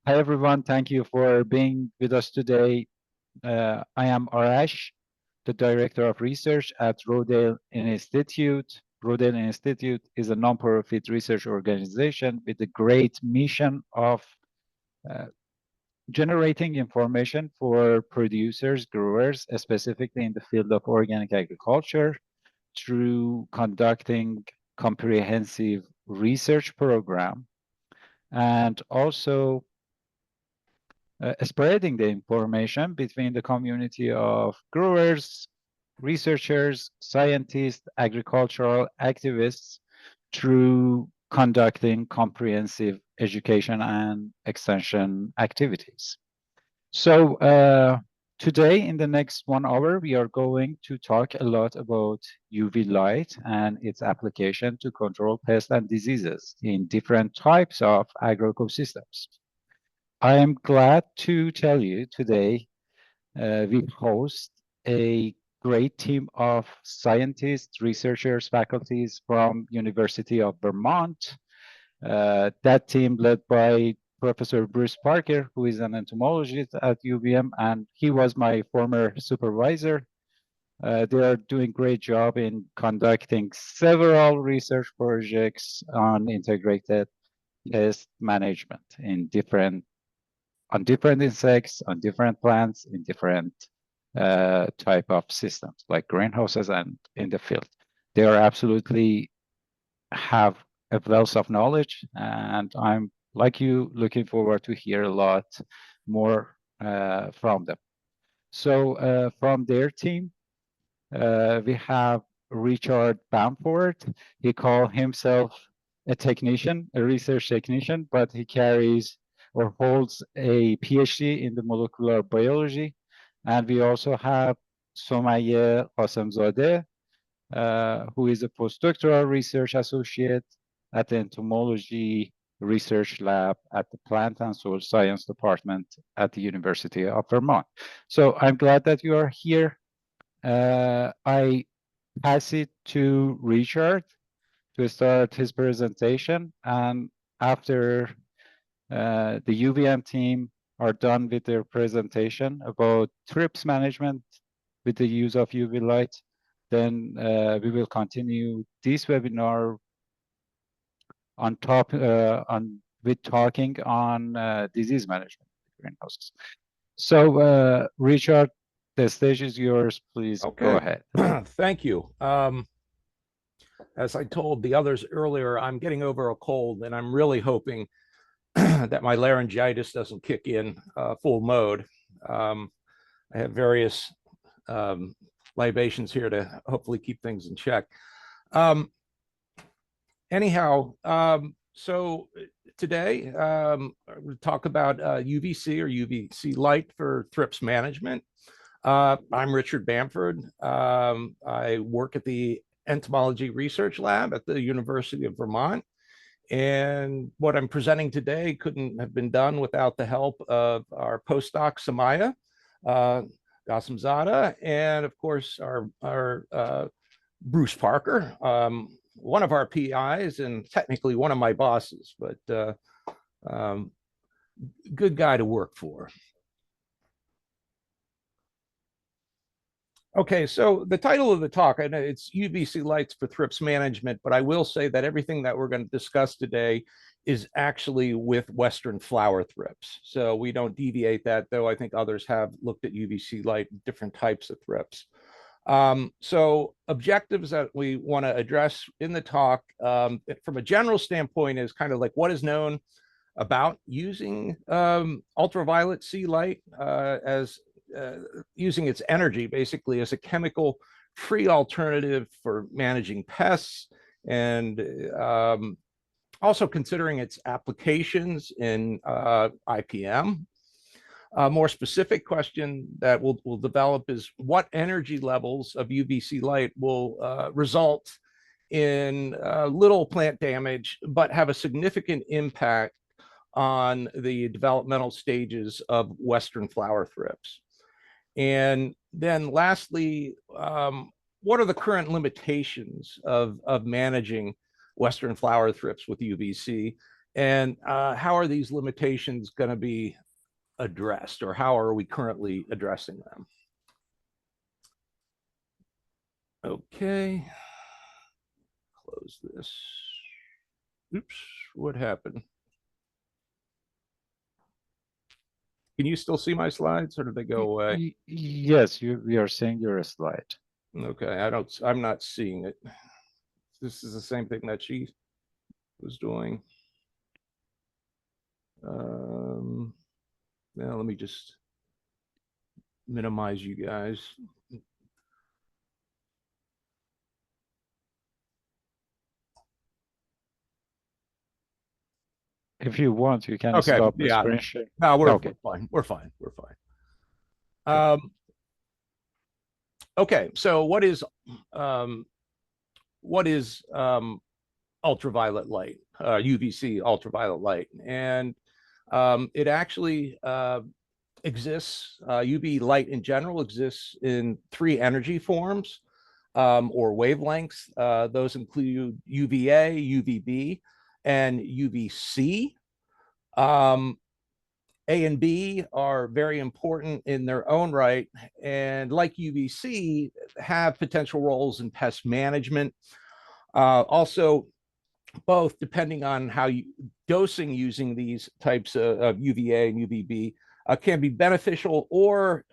Hi, everyone. Thank you for being with us today. I am Arash, the Director of Research at Rodale Institute. Rodale Institute is a non-profit research organization with a great mission of uh, generating information for producers, growers, specifically in the field of organic agriculture, through conducting comprehensive research program and also spreading the information between the community of growers, researchers, scientists, agricultural activists through conducting comprehensive education and extension activities. So today, in the next 1 hour, we are going to talk a lot about UV light and its application to control pests and diseases in different types of agroecosystems. I am glad to tell you today we host a great team of scientists, researchers, faculties from University of Vermont. That team led by Professor Bruce Parker, who is an entomologist at UVM, and he was my former supervisor. They are doing great job in conducting several research projects on integrated pest management in on different insects, on different plants, in different type of systems, like greenhouses and in the field. They are absolutely have a wealth of knowledge, and I'm, like you, looking forward to hear a lot more from them. So from their team, we have Richard Bamford. He calls himself a technician, a research technician, but he carries or holds a PhD in the molecular biology. And we also have Somaye Qasemzadeh, who is a postdoctoral research associate at the Entomology Research Lab at the Plant and Soil Science Department at the University of Vermont. So I'm glad that you are here. I pass it to Richard to start his presentation, and after the UVM team are done with their presentation about Thrips management with the use of UV light, then we will continue this webinar on top with talking on disease management in greenhouses. So Richard, the stage is yours. Please go ahead. Thank you. As I told the others earlier, I'm getting over a cold, and I'm really hoping that my laryngitis doesn't kick in full mode. I have various libations here to hopefully keep things in check. So today we'll talk about UVC or UVC light for thrips management. I'm Richard Bamford. I work at the Entomology Research Lab at the University of Vermont. And what I'm presenting today couldn't have been done without the help of our postdoc, Somaye Qasemzadeh, and of course, our Bruce Parker, one of our PIs and technically one of my bosses, but good guy to work for. Okay, so the title of the talk, I know it's UVC lights for thrips management, but I will say that everything that we're going to discuss today is actually with Western flower thrips. So we don't deviate that, though I think others have looked at UVC light, different types of thrips. So objectives that we want to address in the talk from a general standpoint is kind of like what is known about using ultraviolet C light as using its energy basically as a chemical-free alternative for managing pests, and also considering its applications in IPM. A more specific question that we'll develop is what energy levels of UVC light will result in little plant damage, but have a significant impact on the developmental stages of Western flower thrips. And then lastly, what are the current limitations of managing Western flower thrips with UVC? And how are these limitations going to be addressed, or how are we currently addressing them? Okay, close this. Oops, what happened? Can you still see my slides, or did they go away? Yes, we are seeing your slide. Okay, I'm not seeing it. This is the same thing that she was doing. Now let me just minimize you guys. If you want, you can Okay, stop the yeah. screen share. No, we're Okay. fine. We're fine. We're fine. Okay, so what is ultraviolet light, UVC ultraviolet light? And it actually exists, UV light in general exists in 3 energy forms, or wavelengths. Those include UVA, UVB, and UVC. A and B are very important in their own right, and like UVC, have potential roles in pest management. Also, both depending on how you dosing using these types of UVA and UVB can be beneficial or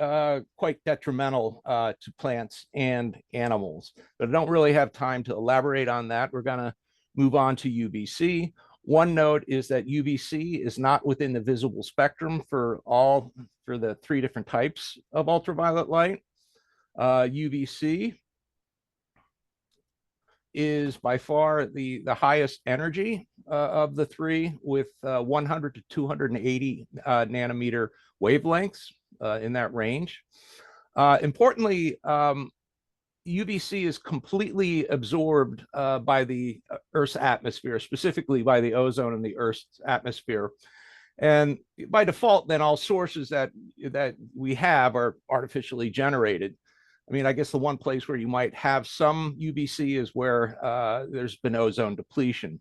quite detrimental to plants and animals. But I don't really have time to elaborate on that. We're going to move on to UVC. One note is that UVC is not within the visible spectrum for the 3 different types of ultraviolet light. UVC is by far the highest energy of the 3, with 100 to 280 nanometer wavelengths in that range. Importantly, UVC is completely absorbed by the Earth's atmosphere, specifically by the ozone in the Earth's atmosphere. And by default, then all sources that we have are artificially generated. I mean, I guess the one place where you might have some UVC is where there's been ozone depletion.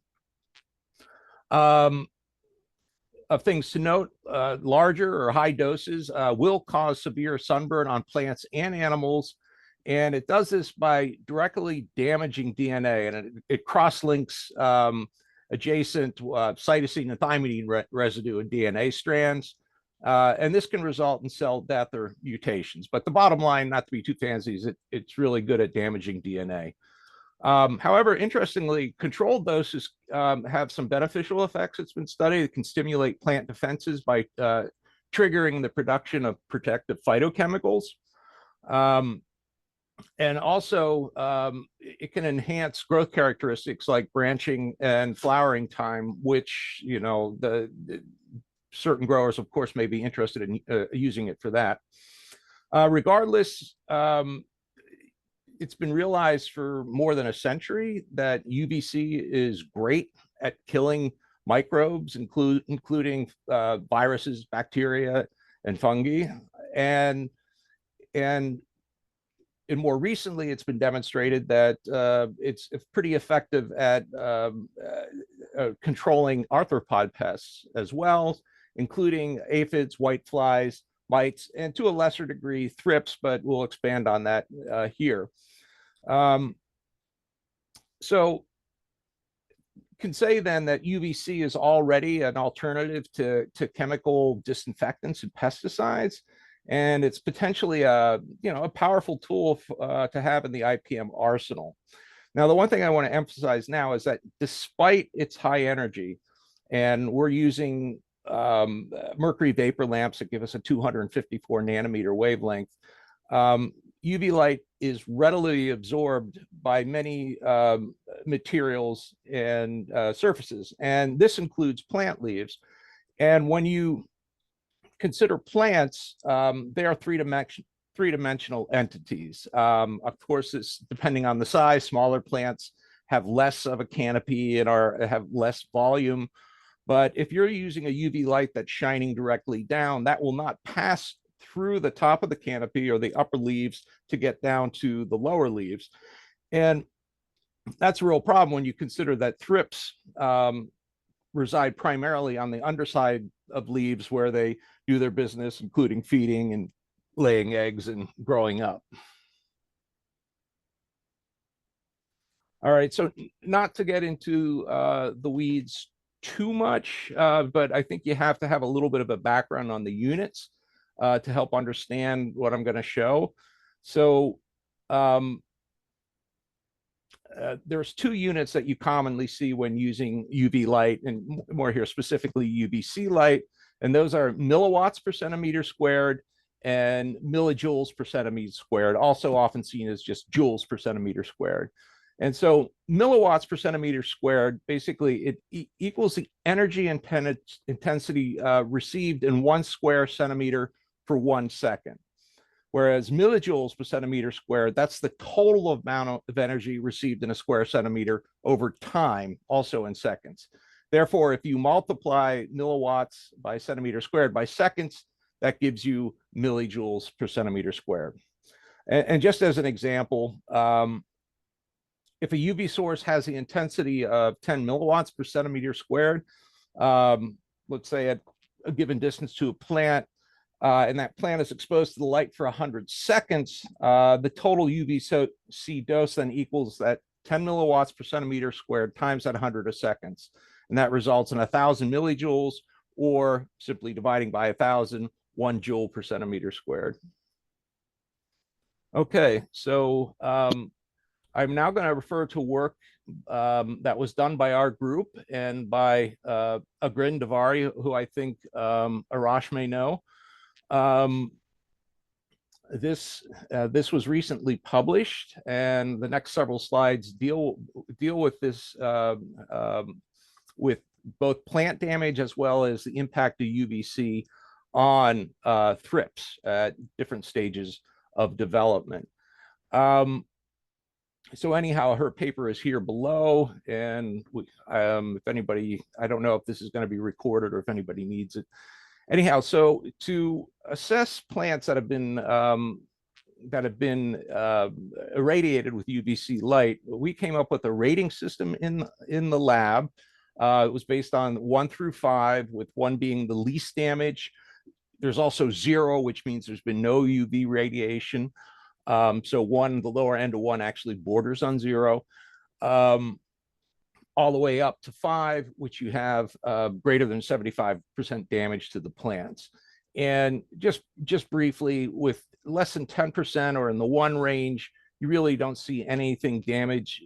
Of things to note, larger or high doses will cause severe sunburn on plants and animals. And it does this by directly damaging DNA, and it cross-links adjacent cytosine and thymidine residue in DNA strands. And this can result in cell death or mutations. But the bottom line, not to be too fancy, is it's really good at damaging DNA. However, interestingly, controlled doses have some beneficial effects. It's been studied. It can stimulate plant defenses by triggering the production of protective phytochemicals. And also, it can enhance growth characteristics like branching and flowering time, which, the certain growers, of course, may be interested in using it for that. Regardless, it's been realized for more than a century that UVC is great at killing microbes, including viruses, bacteria, and fungi. And more recently, it's been demonstrated that it's pretty effective at controlling arthropod pests as well, including aphids, whiteflies, mites, and to a lesser degree, thrips, but we'll expand on that here. So can say then that UVC is already an alternative to chemical disinfectants and pesticides, and it's potentially a powerful tool to have in the IPM arsenal. Now, the one thing I want to emphasize now is that despite its high energy, and we're using mercury vapor lamps that give us a 254 nanometer wavelength, UV light is readily absorbed by many materials and surfaces, and this includes plant leaves. And when you consider plants, they are three-dimensional entities. Of course, it's depending on the size. Smaller plants have less of a canopy and have less volume. But if you're using a UV light that's shining directly down, that will not pass through the top of the canopy or the upper leaves to get down to the lower leaves. And that's a real problem when you consider that thrips reside primarily on the underside of leaves where they do their business, including feeding and laying eggs and growing up. All right, so not to get into the weeds too much, but I think you have to have a little bit of a background on the units to help understand what I'm going to show. So there's two units that you commonly see when using UV light, and more here specifically UVC light, and those are milliwatts per centimeter squared and millijoules per centimeter squared, also often seen as just joules per centimeter squared. And so milliwatts per centimeter squared, basically it equals the energy intensity received in 1 square centimeter for 1 second. Whereas millijoules per centimeter squared, that's the total amount of energy received in a square centimeter over time, also in seconds. Therefore, if you multiply milliwatts by centimeter squared by seconds, that gives you millijoules per centimeter squared. And just as an example, if a UV source has the intensity of 10 milliwatts per centimeter squared, let's say at a given distance to a plant, and that plant is exposed to the light for 100 seconds, the total UVC dose then equals that 10 milliwatts per centimeter squared times that 100 seconds. And that results in 1,000 millijoules, or simply dividing by 1,000, 1 joule per centimeter squared. Okay, so I'm now going to refer to work that was done by our group and by Agrin Davari, who I think Arash may know. This was recently published, and the next several slides deal with this with both plant damage as well as the impact of UVC on thrips at different stages of development. So anyhow, her paper is here below, and if anybody, I don't know if this is going to be recorded or if anybody needs it. Anyhow, so to assess plants that have been irradiated with UVC light, we came up with a rating system in the lab. It was based on 1 through 5, with 1 being the least damage. There's also 0, which means there's been no UV radiation. So 1, the lower end of 1 actually borders on 0. All the way up to 5, which you have greater than 75% damage to the plants. And just briefly, with less than 10% or in the 1 range, you really don't see anything damage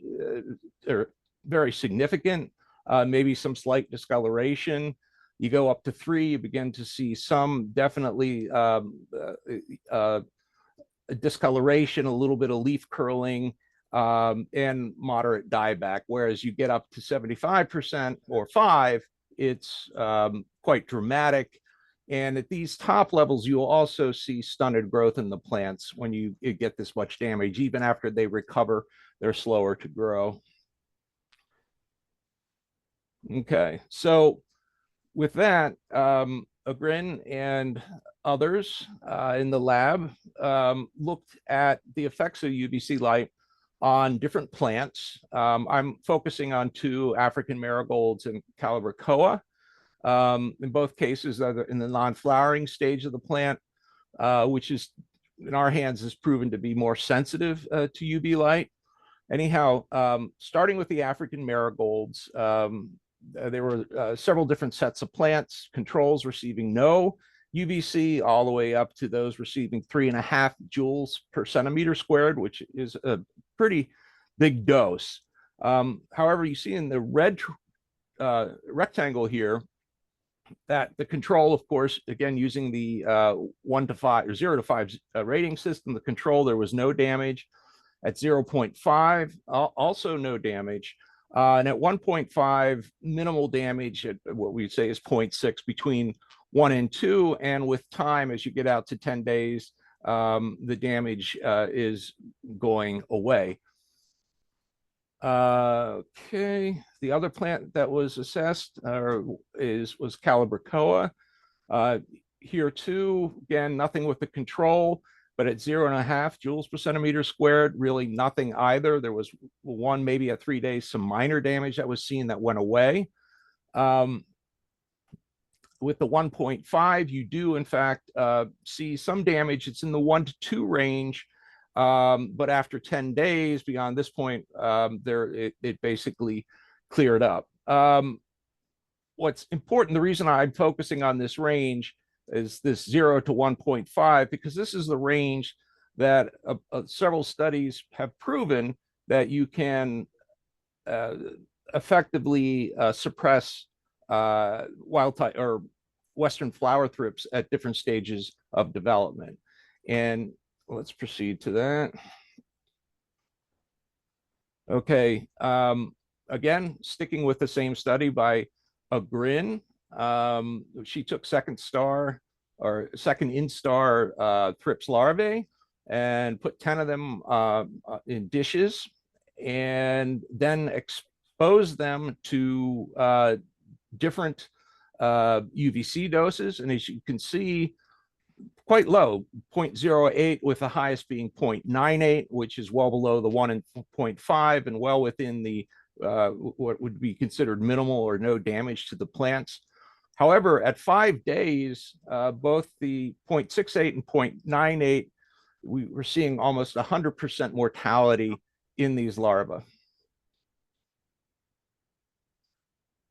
or very significant, maybe some slight discoloration. You go up to 3, you begin to see some definitely discoloration, a little bit of leaf curling, and moderate dieback. Whereas you get up to 75% or 5, it's quite dramatic. And at these top levels, you'll also see stunted growth in the plants when you get this much damage. Even after they recover, they're slower to grow. Okay, so with that, Agrin and others in the lab looked at the effects of UVC light on different plants. I'm focusing on 2 African marigolds and Calibrachoa. In both cases, they're in the non-flowering stage of the plant, which is, in our hands, has proven to be more sensitive to UV light. Anyhow, starting with the African marigolds, there were several different sets of plants, controls receiving no UVC, all the way up to those receiving 3.5 joules per centimeter squared, which is a pretty big dose. However, you see in the red rectangle here that the control, of course, again, using the 1 to 5 or 0 to 5 rating system, the control, there was no damage. At 0.5, also no damage. And at 1.5, minimal damage at what we say is 0.6 between 1 and 2. And with time, as you get out to 10 days, the damage is going away. Okay, the other plant that was assessed was Calibrachoa. Here too, again, nothing with the control, but at 0.5 joules per centimeter squared, really nothing either. There was 1, maybe at 3 days, some minor damage that was seen that went away. With the 1.5, you do in fact see some damage. It's in the 1 to 2 range, but after 10 days, beyond this point, it basically cleared up. What's important, the reason I'm focusing on this range is this 0 to 1.5, because this is the range that several studies have proven that you can effectively suppress wild type or Western flower thrips at different stages of development. And let's proceed to that. Okay, again, sticking with the same study by Grin. She took second instar thrips larvae and put 10 of them in dishes, and then exposed them to different UVC doses. And as you can see, quite low, 0.08, with the highest being 0.98, which is well below the 1.5 and well within the what would be considered minimal or no damage to the plants. However, at 5 days, both the 0.68 and 0.98, we were seeing almost 100% mortality in these larvae.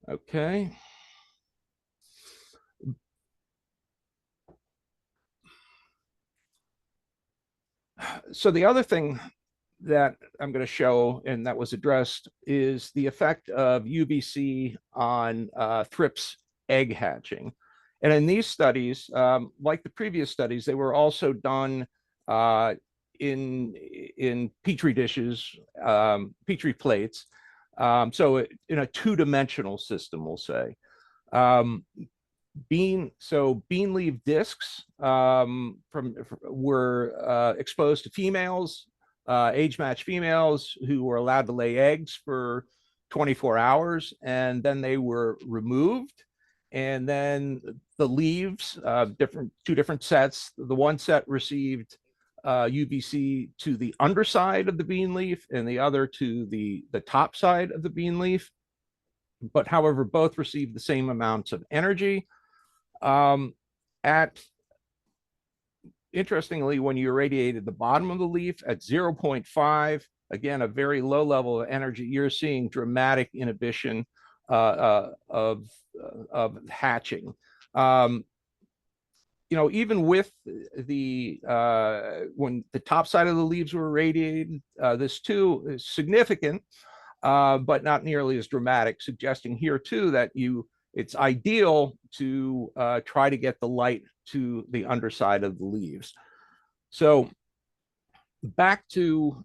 Okay. So the other thing that I'm going to show, and that was addressed, is the effect of UVC on thrips egg hatching. And in these studies, like the previous studies, they were also done in petri dishes, petri plates. So in a two-dimensional system, we'll say. Bean leaf discs were exposed to females, age-matched females, who were allowed to lay eggs for 24 hours, and then they were removed. And then the leaves, two different sets. The one set received UVC to the underside of the bean leaf, and the other to the top side of the bean leaf. But however, both received the same amounts of energy. Interestingly, when you irradiated the bottom of the leaf at 0.5, again, a very low level of energy, you're seeing dramatic inhibition of hatching. Even with the when the top side of the leaves were irradiated, this too is significant, but not nearly as dramatic, suggesting here too that it's ideal to try to get the light to the underside of the leaves. So back to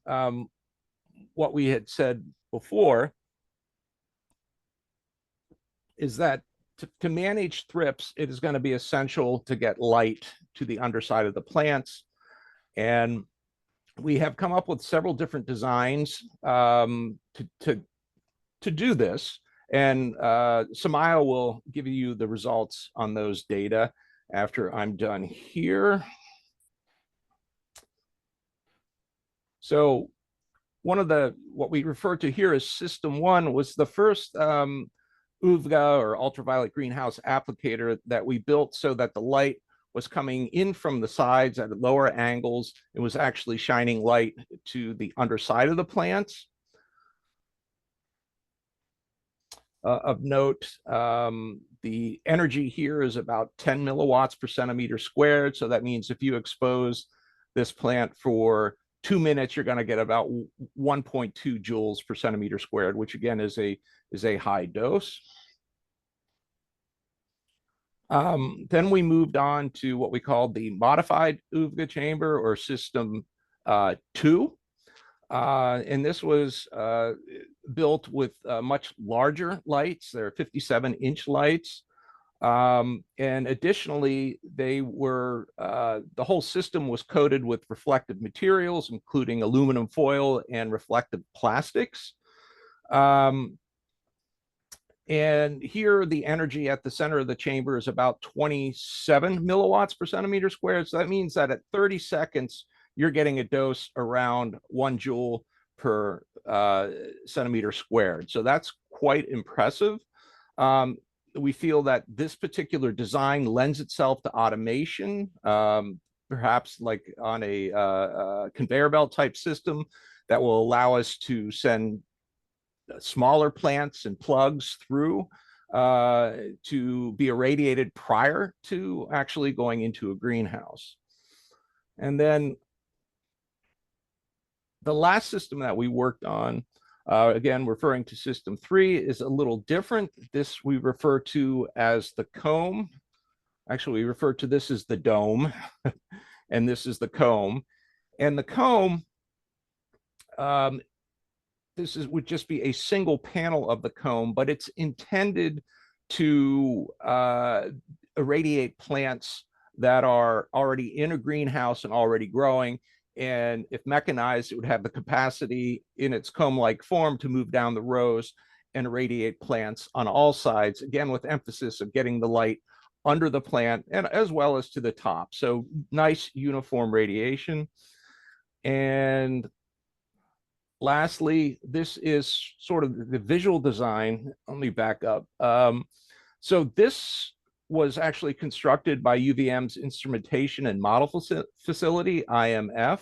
what we had said before, is that to manage thrips, it is going to be essential to get light to the underside of the plants. And we have come up with several different designs to do this. And Samaya will give you the results on those data after I'm done here. So what we refer to here as System 1 was the first UVGA or ultraviolet greenhouse applicator that we built so that the light was coming in from the sides at lower angles. It was actually shining light to the underside of the plants. Of note, the energy here is about 10 milliwatts per centimeter squared. So that means if you expose this plant for 2 minutes, you're going to get about 1.2 joules per centimeter squared, which again is a high dose. Then we moved on to what we called the modified UVGA chamber, or System 2. And this was built with much larger lights. They're 57-inch lights. And additionally, the whole system was coated with reflective materials, including aluminum foil and reflective plastics. And here, the energy at the center of the chamber is about 27 milliwatts per centimeter squared. So that means that at 30 seconds, you're getting a dose around 1 joule per centimeter squared. So that's quite impressive. we feel that this particular design lends itself to automation, perhaps like on a conveyor belt type system that will allow us to send smaller plants and plugs through to be irradiated prior to actually going into a greenhouse. And then the last system that we worked on, again, referring to system 3, is a little different. This we refer to as the comb. Actually, we refer to this as the dome, and this is the comb. And the comb, would just be a single panel of the comb, but it's intended to irradiate plants that are already in a greenhouse and already growing. And if mechanized, it would have the capacity in its comb-like form to move down the rows and irradiate plants on all sides, again, with emphasis of getting the light under the plant and as well as to the top. So nice uniform radiation. And lastly, this is sort of the visual design. Let me back up. So this was actually constructed by UVM's Instrumentation and Model Facility, IMF.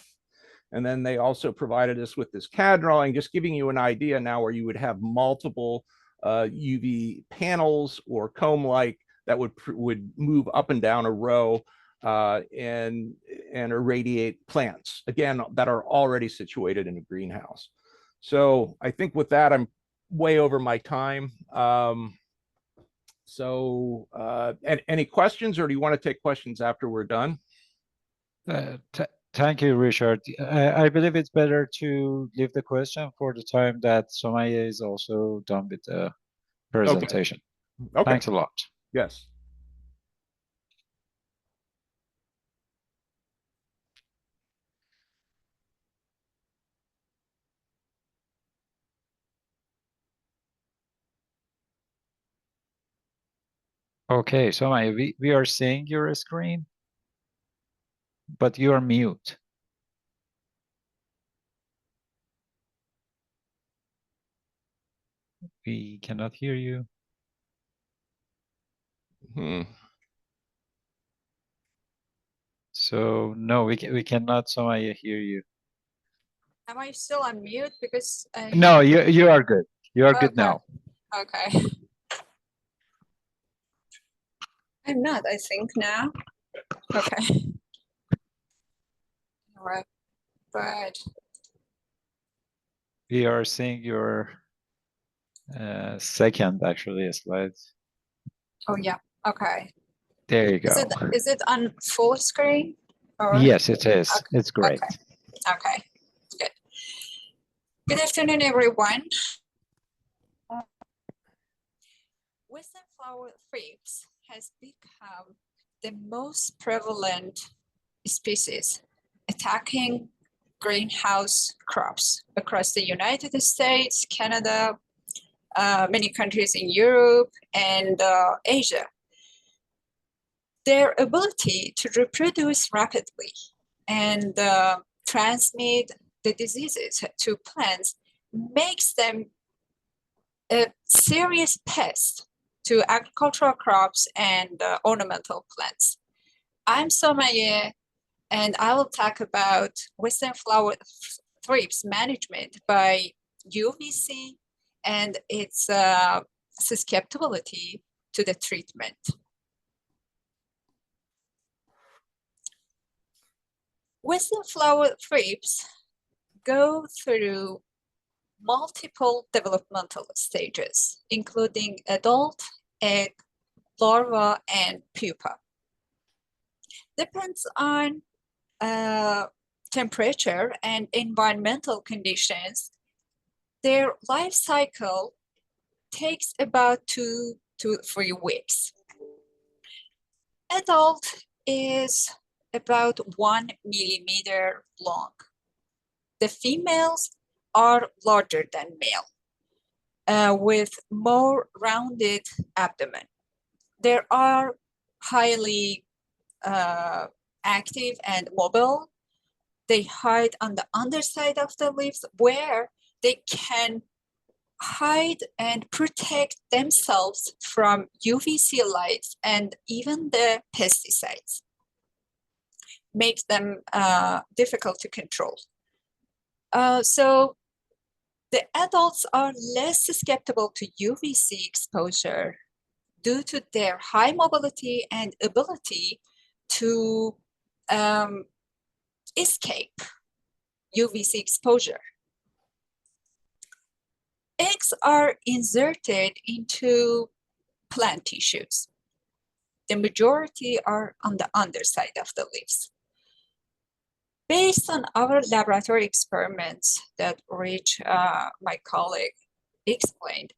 And then they also provided us with this CAD drawing, just giving you an idea now where you would have multiple UV panels or comb-like that would move up and down a row and irradiate plants, again, that are already situated in a greenhouse. So I think with that, I'm way over my time. Any questions, or do you want to take questions after we're done? Thank you, Richard. I believe it's better to leave the question for the time that Somaya is also done with the presentation. Okay. Thanks a lot. Yes. Okay, Somaya, we are seeing your screen, but you are mute. We cannot hear you. So no, we cannot, Somaya, hear you. Am I still on mute? Because No, you are good. You are good now. Okay. I'm not, I think now. Okay. All right. But We are seeing your second actually slide. oh yeah. Okay. There you go. Is it on full screen? Or? Yes, it is. Okay. It's great. Okay. Good. Good afternoon, everyone. Western flower thrips has become the most prevalent species attacking greenhouse crops across the United States, Canada, many countries in Europe and Asia. Their ability to reproduce rapidly and transmit the diseases to plants makes them a serious pest to agricultural crops and ornamental plants. I'm Somaya, and I will talk about Western flower thrips management by UVC and its susceptibility to the treatment. Western flower thrips go through multiple developmental stages, including adult, egg, larva, and pupa. Depends on temperature and environmental conditions. Their life cycle takes about 2 to 3 weeks. Adult is about 1 millimeter long. The females are larger than male, with more rounded abdomen. They are highly active and mobile. They hide on the underside of the leaves where they can hide and protect themselves from UVC lights and even the pesticides, make them difficult to control. So the adults are less susceptible to UVC exposure due to their high mobility and ability to escape UVC exposure. Eggs are inserted into plant tissues. The majority are on the underside of the leaves. Based on our laboratory experiments that Rich, my colleague, explained,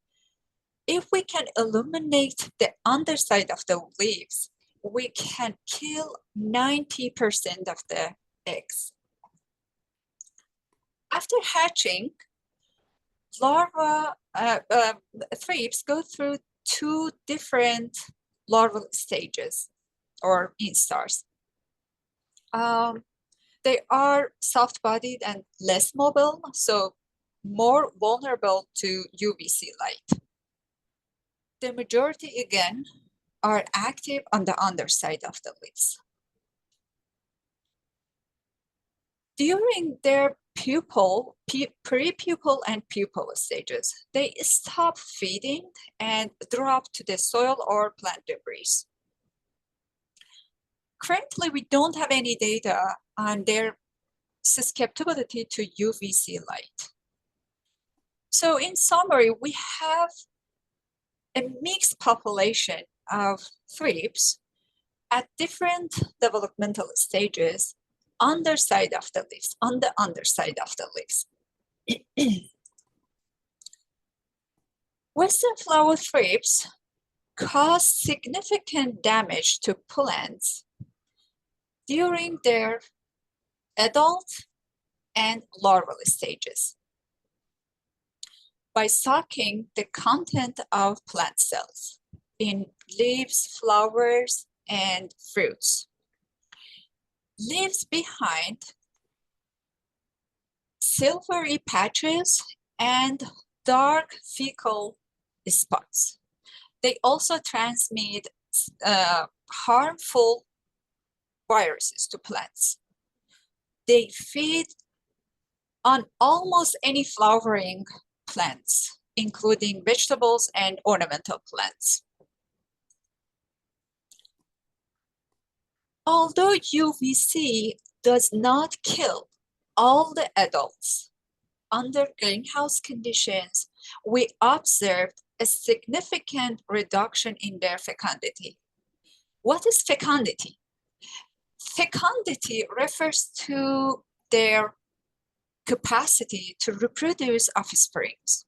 if we can illuminate the underside of the leaves, we can kill 90% of the eggs. After hatching, larvae, thrips go through two different larval stages or instars. They are soft-bodied and less mobile, so more vulnerable to UVC light. The majority, again, are active on the underside of the leaves. During their pupal, pre-pupal and pupal stages, they stop feeding and drop to the soil or plant debris. Currently, we don't have any data on their susceptibility to UVC light. So in summary, we have a mixed population of thrips at different developmental stages underside of the leaves, on the underside of the leaves. Western flower thrips cause significant damage to plants during their adult and larval stages by sucking the content of plant cells in leaves, flowers, and fruits. Leaves behind silvery patches and dark fecal spots. They also transmit harmful viruses to plants. They feed on almost any flowering plants, including vegetables and ornamental plants. Although UVC does not kill all the adults, under greenhouse conditions, we observed a significant reduction in their fecundity. What is fecundity? Fecundity refers to their capacity to reproduce offsprings.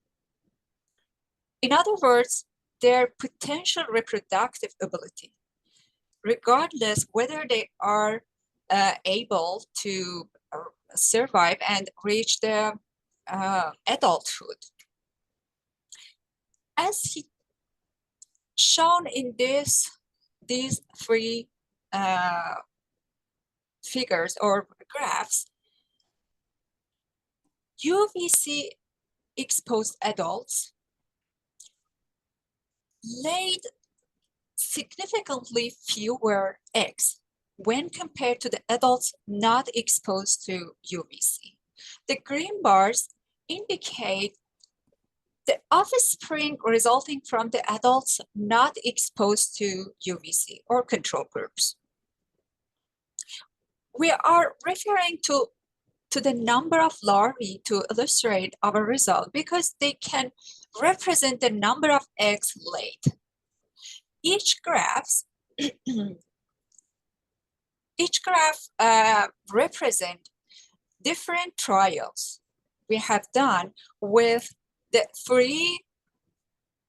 In other words, their potential reproductive ability, regardless whether they are able to survive and reach the adulthood. As shown in these three figures or graphs, UVC exposed adults laid significantly fewer eggs when compared to the adults not exposed to UVC. The green bars indicate the offspring resulting from the adults not exposed to UVC or control groups. We are referring to the number of larvae to illustrate our result because they can represent the number of eggs laid. Each graph represent different trials we have done with the three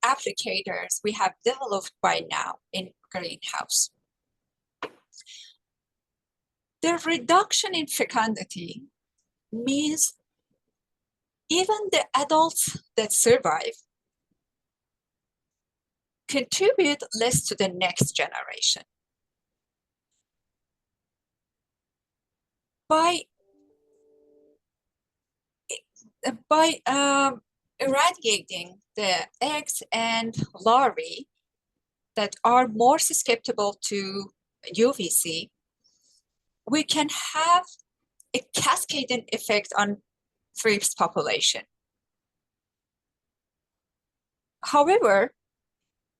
applicators we have developed by now in greenhouse. The reduction in fecundity means even the adults that survive contribute less to the next generation. By eradicating the eggs and larvae that are more susceptible to UVC, we can have a cascading effect on thrips population. However,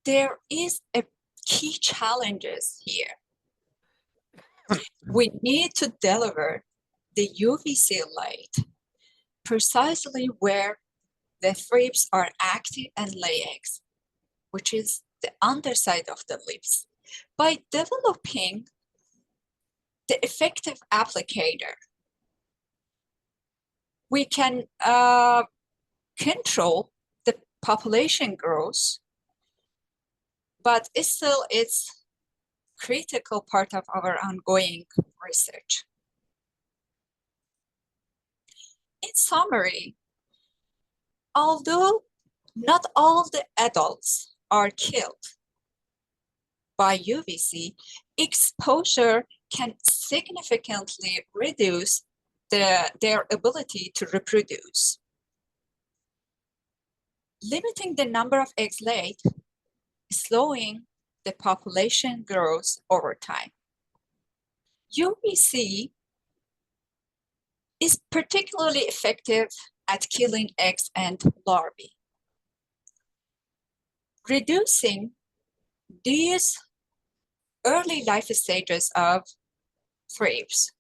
there is a key challenges here. We need to deliver the UVC light precisely where the thrips are active and lay eggs, which is the underside of the leaves. By developing the effective applicator, we can control the population growth, but it's critical part of our ongoing research. In summary, although not all the adults are killed by UVC, exposure can significantly reduce their ability to reproduce. Limiting the number of eggs laid, slowing the population growth over time. UVC is particularly effective at killing eggs and larvae. Reducing these early life stages of thrips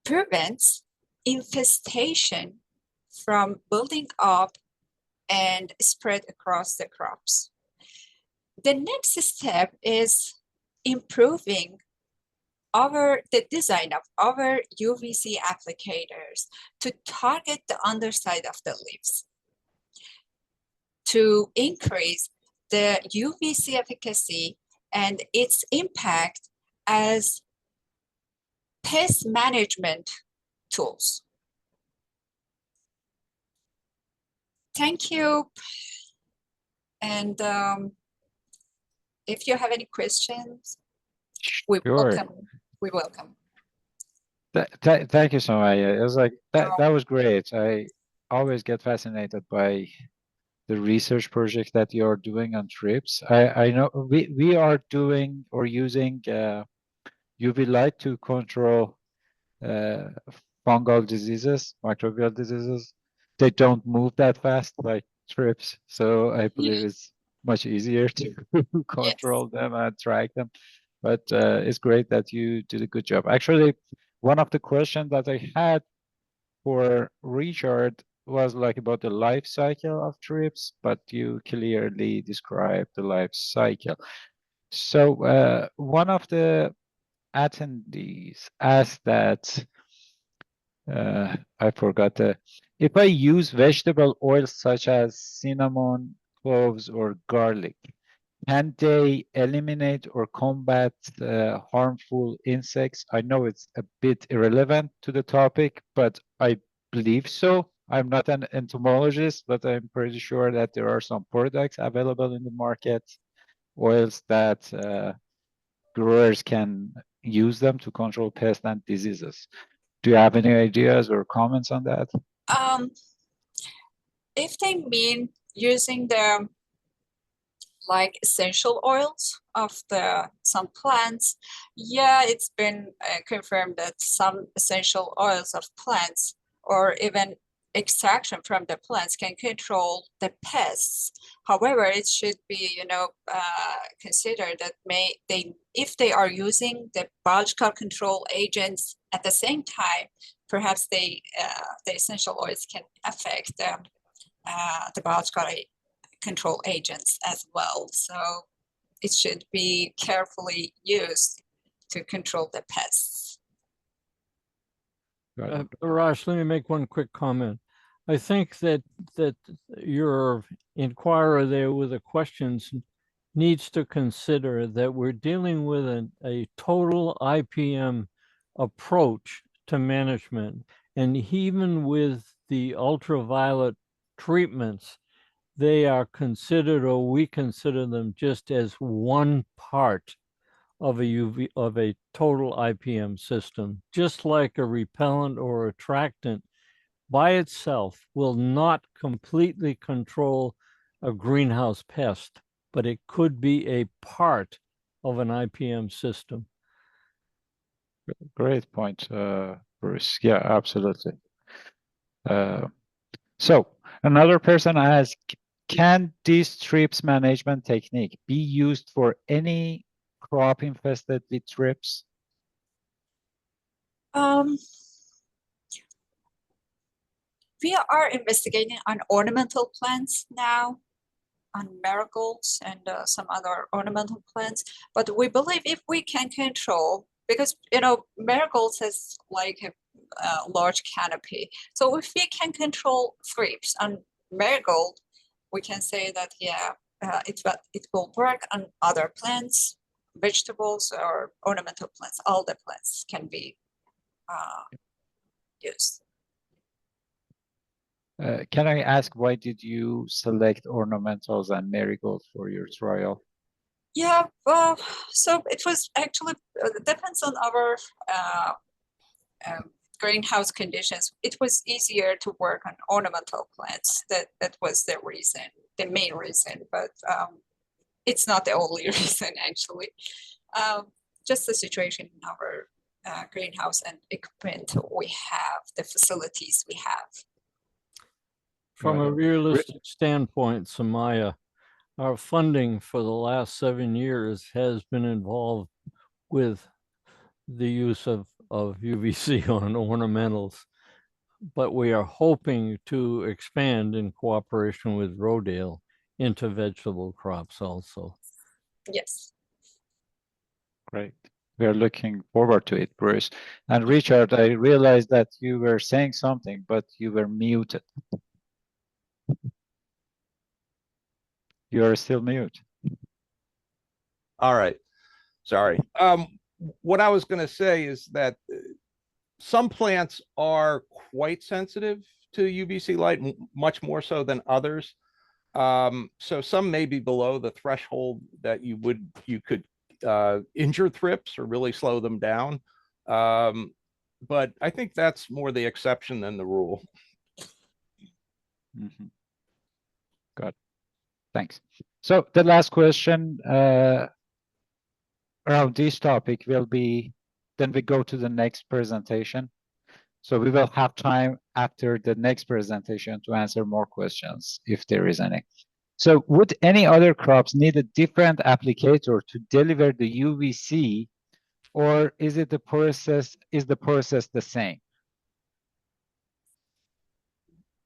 prevents infestation from building up and spread across the crops. The next step is improving the design of our UVC applicators to target the underside of the leaves, to increase the UVC efficacy and its impact as pest management tools. Thank you. And if you have any questions, we welcome. We welcome. Thank you so much. It was like that was great. I always get fascinated by the research project that you're doing on thrips. I know we are doing or using UV light to control fungal diseases, microbial diseases. They don't move that fast like thrips, so I believe it's much easier to control them and track them. But it's great that you did a good job. Actually, one of the questions that I had for Richard was like about the life cycle of thrips, but you clearly described the life cycle. So one of the attendees asked that, I forgot, if I use vegetable oils such as cinnamon, cloves, or garlic, can they eliminate or combat harmful insects? I know it's a bit irrelevant to the topic, but I believe so. I'm not an entomologist, but I'm pretty sure that there are some products available in the market, oils that growers can use them to control pests and diseases. Do you have any ideas or comments on that? If they mean using the like essential oils of some plants, yeah, it's been confirmed that some essential oils of plants or even extraction from the plants can control the pests. However, it should be, considered that if they are using the biological control agents at the same time, perhaps the essential oils can affect the biological control agents as well. So it should be carefully used to control the pests. Raj, let me make one quick comment. I think that your inquirer there with the questions needs to consider that we're dealing with a total IPM approach to management. And even with the ultraviolet treatments, they are considered, or we consider them, just as one part of a total IPM system. Just like a repellent or attractant by itself will not completely control a greenhouse pest, but it could be a part of an IPM system. Great point, Bruce. Yeah, absolutely. So another person asked, can this thrips management technique be used for any crop infested with thrips? We are investigating on ornamental plants now, on marigolds and some other ornamental plants. But we believe if we can control, because marigolds has like a large canopy. So if we can control thrips on marigold, we can say that it will work on other plants, vegetables or ornamental plants. All the plants can be used. Can I ask, why did you select ornamentals and marigolds for your trial? Yeah, so it was actually depends on our greenhouse conditions. It was easier to work on ornamental plants. That was the reason, the main reason, but it's not the only reason actually. Just the situation in our greenhouse and equipment we have, the facilities we have. From a realistic standpoint, Samaya, our funding for the last 7 years has been involved with the use of UVC on ornamentals, but we are hoping to expand in cooperation with Rodale into vegetable crops also. Yes. Great. We are looking forward to it, Bruce. And Richard, I realized that you were saying something, but you were muted. You are still mute. All right. Sorry. What I was going to say is that some plants are quite sensitive to UVC light, much more so than others. So some may be below the threshold that you could injure thrips or really slow them down. But I think that's more the exception than the rule. Mm-hmm. Good. Thanks. So the last question around this topic will be, then we go to the next presentation. So we will have time after the next presentation to answer more questions if there is any. So would any other crops need a different applicator to deliver the UVC, or is the process the same?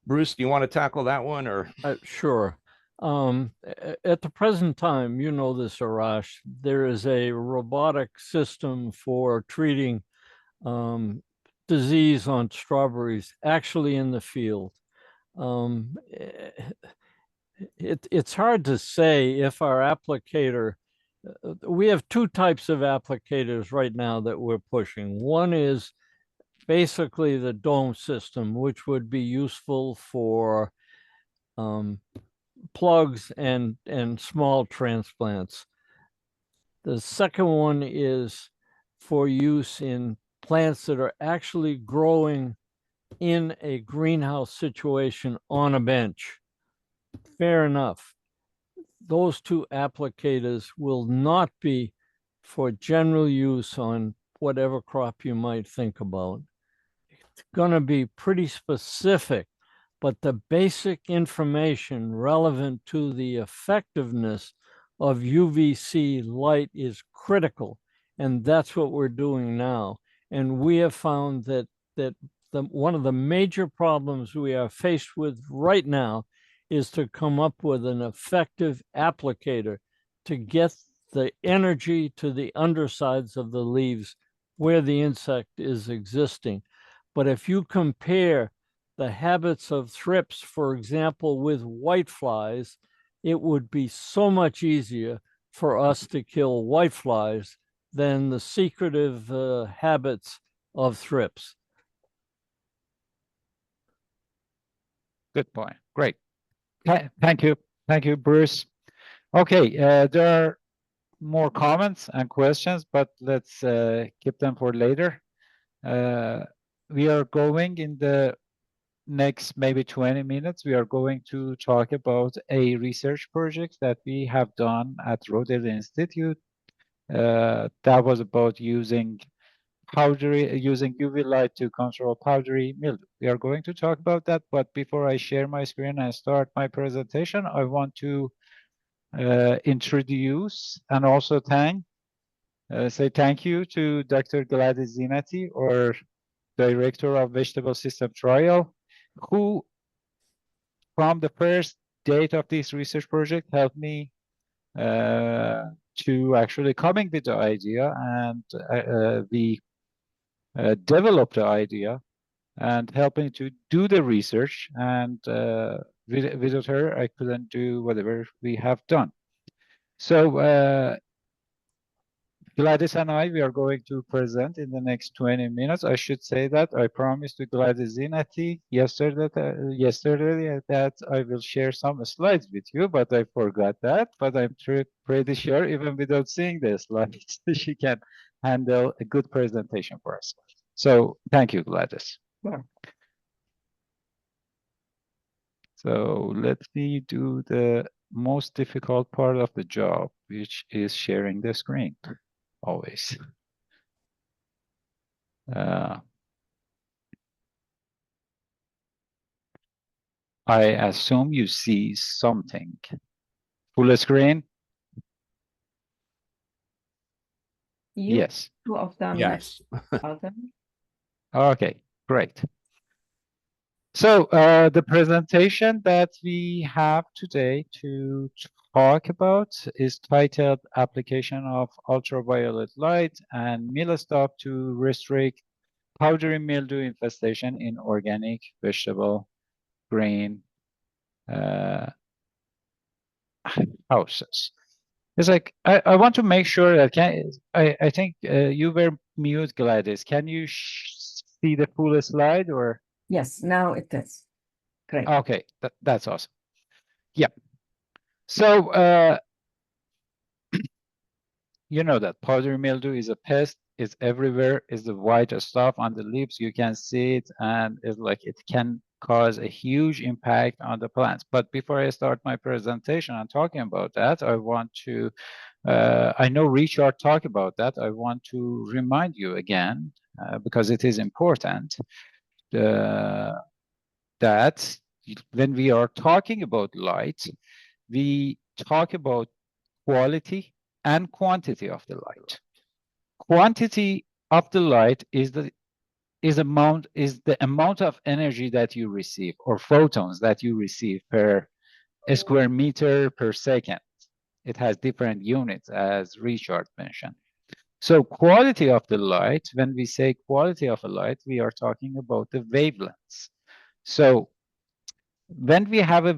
Bruce, do you want to tackle that one, or? Sure. At the present time, you know this, Arash, there is a robotic system for treating disease on strawberries actually in the field. It's hard to say if our applicator, we have two types of applicators right now that we're pushing. One is basically the dome system, which would be useful for plugs and small transplants. The second one is for use in plants that are actually growing in a greenhouse situation on a bench. Fair enough. Those two applicators will not be for general use on whatever crop you might think about. It's going to be pretty specific, but the basic information relevant to the effectiveness of UVC light is critical, and that's what we're doing now. And we have found that one of the major problems we are faced with right now is to come up with an effective applicator to get the energy to the undersides of the leaves where the insect is existing. But if you compare the habits of thrips, for example, with whiteflies, it would be so much easier for us to kill whiteflies than the secretive habits of thrips. Good point. Great. Thank you. Thank you, Bruce. Okay, there are more comments and questions, but let's keep them for later. We are going in the next maybe 20 minutes, we are going to talk about a research project that we have done at Rodale Institute. That was about using UV light to control powdery mildew. We are going to talk about that, but before I share my screen and start my presentation, I want to introduce and also say thank you to Dr. Gladys Zinati, our Director of Vegetable System Trial, who from the first date of this research project helped me to actually coming with the idea, and we developed the idea and helping to do the research, and without her I couldn't do whatever we have done. So Gladys and we are going to present in the next 20 minutes. I should say that I promised to Gladys Zinati yesterday that I will share some slides with you, but I forgot that. But I'm pretty sure even without seeing the slides, she can handle a good presentation for us. So thank you, Gladys. Yeah. So let me do the most difficult part of the job, which is sharing the screen. Always. I assume you see something. Full screen? Yes. Two of them. Yes. Okay, great. So the presentation that we have today to talk about is titled Application of Ultraviolet Light and Milestop to Restrict Powdery Mildew Infestation in Organic Vegetable Grain Houses. It's like, I want to make sure that, I think you were mute, Gladys. Can you see the full slide or? Yes, now it is. Great. Okay, that's awesome. Yeah. So, you know that powdery mildew is a pest, it's everywhere, it's the white stuff on the leaves, you can see it, and it's like it can cause a huge impact on the plants. But before I start my presentation and talking about that, I want to, I know Richard talked about that, I want to remind you again, because it is important, that when we are talking about light, we talk about quality and quantity of the light. Quantity of the light is the amount of energy that you receive, or photons that you receive per square meter per second. It has different units, as Richard mentioned. So quality of the light, when we say quality of a light, we are talking about the wavelengths. So when we have a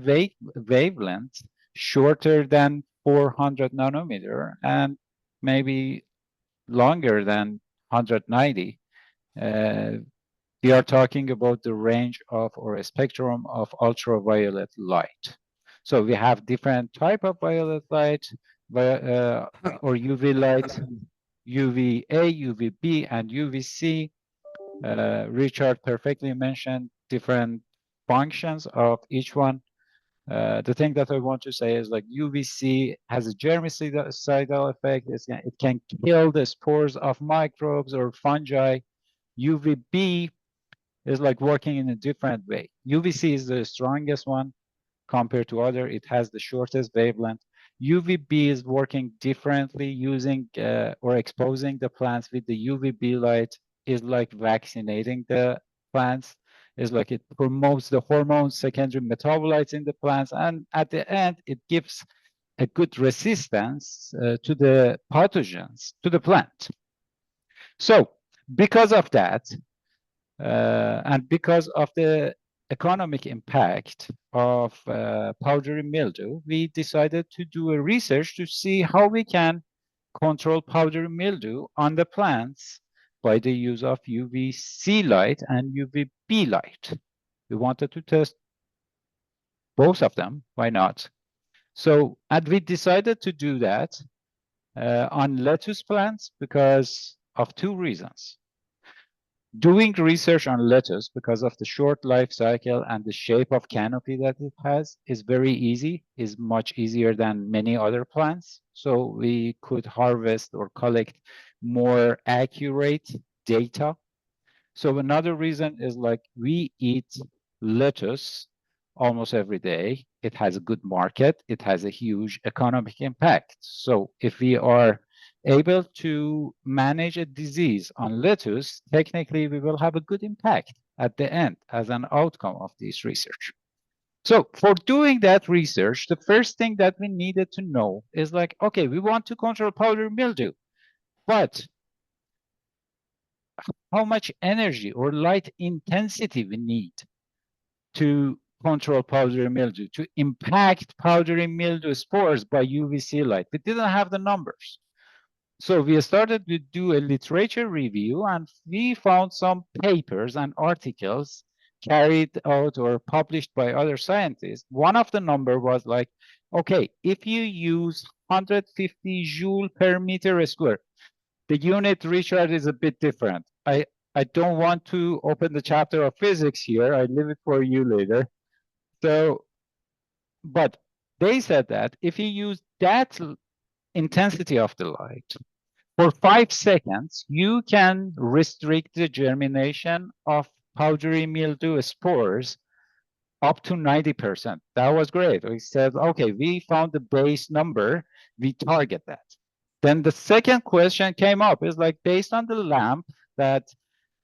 wavelength shorter than 400 nanometer and maybe longer than 190, we are talking about the range of, or a spectrum of, ultraviolet light. So we have different type of violet light, or UV light, UVA, UVB, and UVC. Richard perfectly mentioned different functions of each one. The thing that I want to say is like UVC has a germicidal effect. It can kill the spores of microbes or fungi. UVB is like working in a different way. UVC is the strongest one compared to other. It has the shortest wavelength. UVB is working differently, using or exposing the plants with the UVB light is like vaccinating the plants. Is like it promotes the hormones, secondary metabolites in the plants, and at the end, it gives a good resistance to the pathogens, to the plant. So because of that, and because of the economic impact of powdery mildew, we decided to do a research to see how we can control powdery mildew on the plants by the use of UVC light and UVB light. We wanted to test both of them, why not? So, and we decided to do that on lettuce plants because of two reasons. Doing research on lettuce, because of the short life cycle and the shape of canopy that it has, is very easy, is much easier than many other plants. So we could harvest or collect more accurate data. So another reason is like we eat lettuce almost every day. It has a good market. It has a huge economic impact. So if we are able to manage a disease on lettuce, technically we will have a good impact at the end as an outcome of this research. So for doing that research, the first thing that we needed to know is like, okay, we want to control powdery mildew, but how much energy or light intensity we need to control powdery mildew, to impact powdery mildew spores by UVC light. We didn't have the numbers. So we started to do a literature review, and we found some papers and articles carried out or published by other scientists. One of the number was like, okay, if you use 150 joule per meter square, the unit, Richard, is a bit different. I don't want to open the chapter of physics here. I leave it for you later. So, but they said that if you use that intensity of the light for 5 seconds, you can restrict the germination of powdery mildew spores up to 90%. That was great. We said, okay, we found the base number, we target that. Then the second question came up is like, based on the lamp that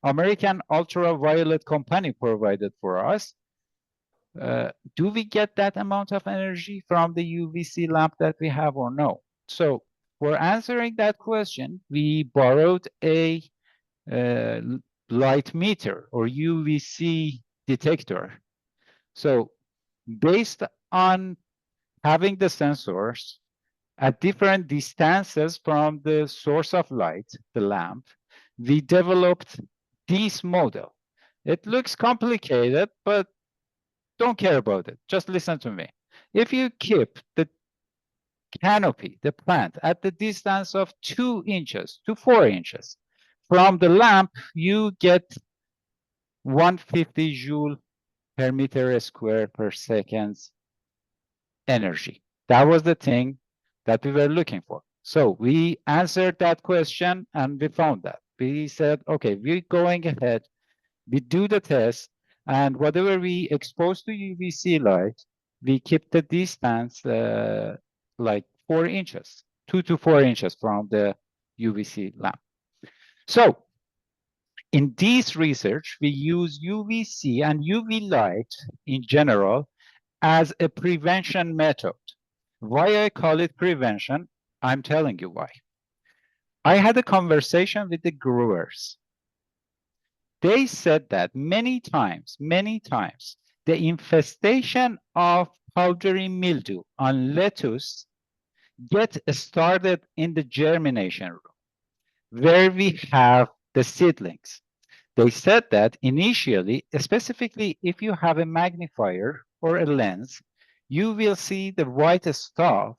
American Ultraviolet Company provided for us, do we get that amount of energy from the UVC lamp that we have or no? So for answering that question, we borrowed a light meter or UVC detector. So based on having the sensors at different distances from the source of light, the lamp, we developed this model. It looks complicated, but don't care about it. Just listen to me. If you keep the canopy, the plant, at the distance of 2 inches to 4 inches from the lamp, you get 150 joule per meter square per second energy. That was the thing that we were looking for. So we answered that question and we found that. We said, okay, we're going ahead, we do the test, and whatever we expose to UVC light, we keep the distance like 4 inches, 2 to 4 inches from the UVC lamp. So in this research, we use UVC and UV light in general as a prevention method. Why I call it prevention, I'm telling you why. I had a conversation with the growers. They said that many times, the infestation of powdery mildew on lettuce get started in the germination room, where we have the seedlings. They said that initially, specifically if you have a magnifier or a lens, you will see the white stuff,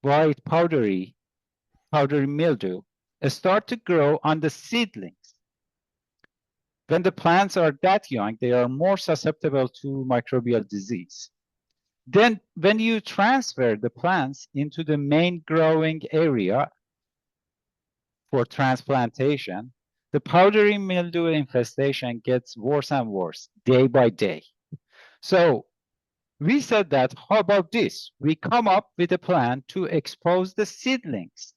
white powdery mildew, start to grow on the seedlings. When the plants are that young, they are more susceptible to microbial disease. Then when you transfer the plants into the main growing area for transplantation, the powdery mildew infestation gets worse and worse day by day. So we said that, how about this? We come up with a plan to expose the seedlings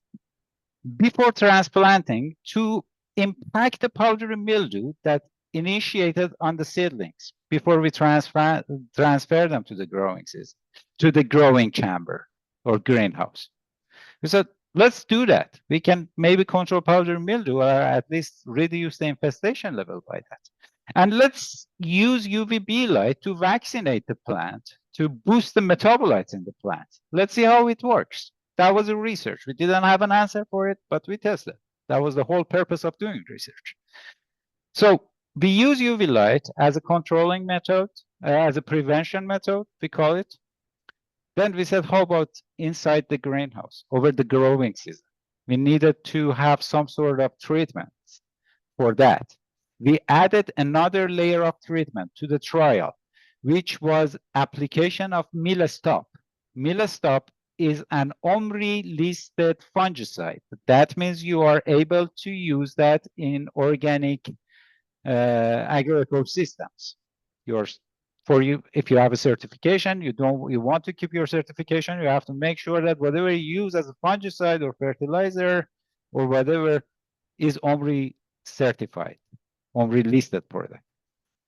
before transplanting to impact the powdery mildew that initiated on the seedlings before we transfer them to the growing season, to the growing chamber or greenhouse. We said, let's do that. We can maybe control powdery mildew or at least reduce the infestation level by that. And let's use UVB light to vaccinate the plant, to boost the metabolites in the plant. Let's see how it works. That was a research. We didn't have an answer for it, but we tested. That was the whole purpose of doing research. So we use UV light as a controlling method, as a prevention method, we call it. Then we said, how about inside the greenhouse over the growing season? We needed to have some sort of treatments for that. we added another layer of treatment to the trial, which was application of Milestop. Milestop is an OMRI listed fungicide. That means you are able to use that in organic agroecosystems. If you have a certification, you want to keep your certification, you have to make sure that whatever you use as a fungicide or fertilizer or whatever is OMRI certified, OMRI listed product.